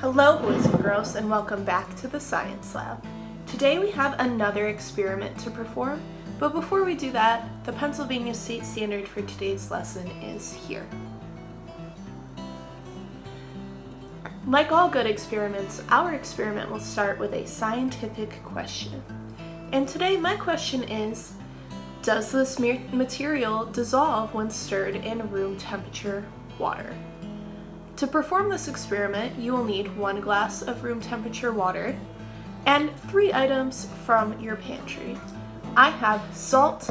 Hello boys and girls, and welcome back to the Science Lab. Today we have another experiment to perform, but before we do that, the Pennsylvania State Standard for today's lesson is here. Like all good experiments, our experiment will start with a scientific question. And today my question is, does this material dissolve when stirred in room temperature water? To perform this experiment, you will need 1 glass of room temperature water and 3 items from your pantry. I have salt,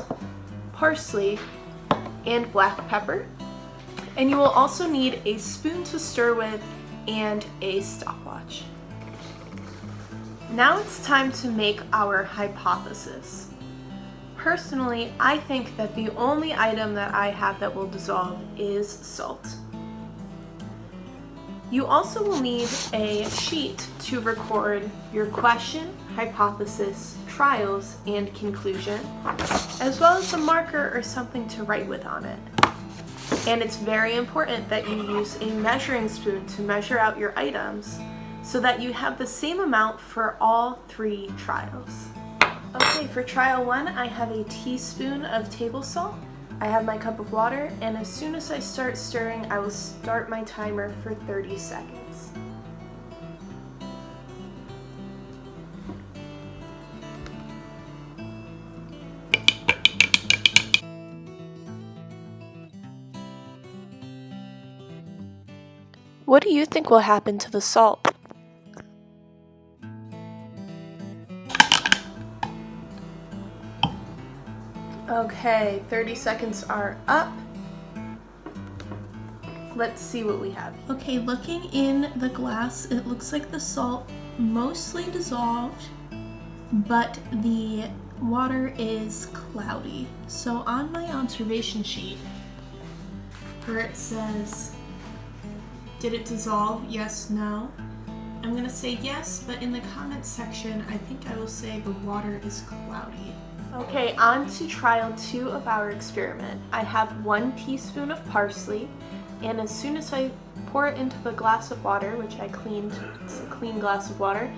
parsley, and black pepper. And you will also need a spoon to stir with and a stopwatch. Now it's time to make our hypothesis. Personally, I think that the only item that I have that will dissolve is salt. You also will need a sheet to record your question, hypothesis, trials, and conclusion, as well as a marker or something to write with on it. And it's very important that you use a measuring spoon to measure out your items so that you have the same amount for all 3 trials. Okay, for trial 1, I have a teaspoon of table salt. I have my cup of water, and as soon as I start stirring, I will start my timer for 30 seconds. What do you think will happen to the salt? Okay, 30 seconds are up. Let's see what we have. Okay, looking in the glass, it looks like the salt mostly dissolved, but the water is cloudy. So on my observation sheet, where it says, did it dissolve? Yes, no. I'm gonna say yes, but in the comments section, I think I will say the water is cloudy. Okay, on to trial 2 of our experiment. I have 1 teaspoon of parsley, and as soon as I pour it into the glass of water, which I cleaned, it's a clean glass of water,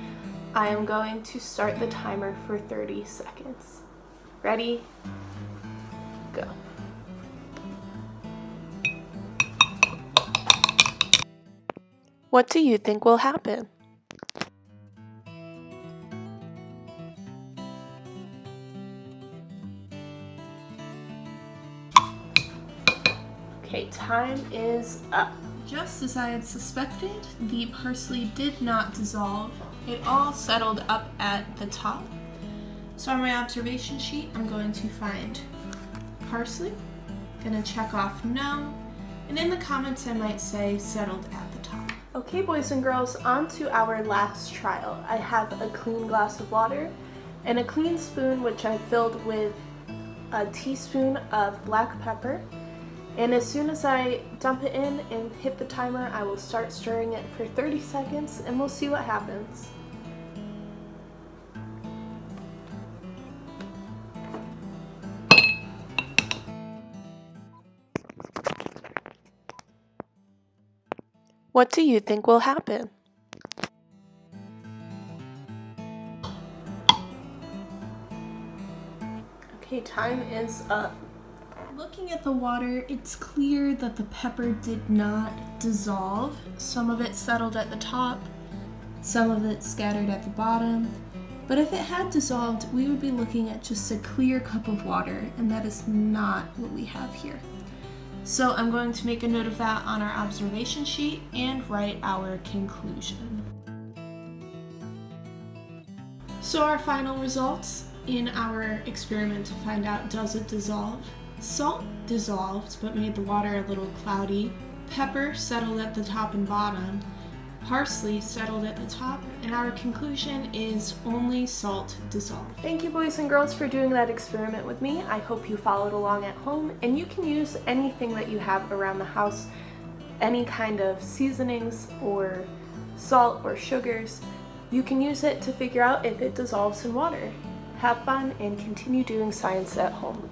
I am going to start the timer for 30 seconds. Ready? Go. What do you think will happen? Okay, time is up. Just as I had suspected, the parsley did not dissolve. It all settled up at the top. So on my observation sheet, I'm going to find parsley, gonna check off no, and in the comments I might say settled at the top. Okay, boys and girls, on to our last trial. I have a clean glass of water and a clean spoon, which I filled with a teaspoon of black pepper. And as soon as I dump it in and hit the timer, I will start stirring it for 30 seconds and we'll see what happens. What do you think will happen? Okay, time is up. Looking at the water, it's clear that the pepper did not dissolve. Some of it settled at the top, some of it scattered at the bottom. But if it had dissolved, we would be looking at just a clear cup of water, and that is not what we have here. So I'm going to make a note of that on our observation sheet and write our conclusion. So our final results in our experiment to find out, does it dissolve? Salt dissolved but made the water a little cloudy. Pepper settled at the top and bottom. Parsley settled at the top, and our conclusion is only salt dissolved. Thank you, boys and girls, for doing that experiment with me. I hope you followed along at home, and you can use anything that you have around the house, any kind of seasonings or salt or sugars. You can use it to figure out if it dissolves in water. Have fun and continue doing science at home.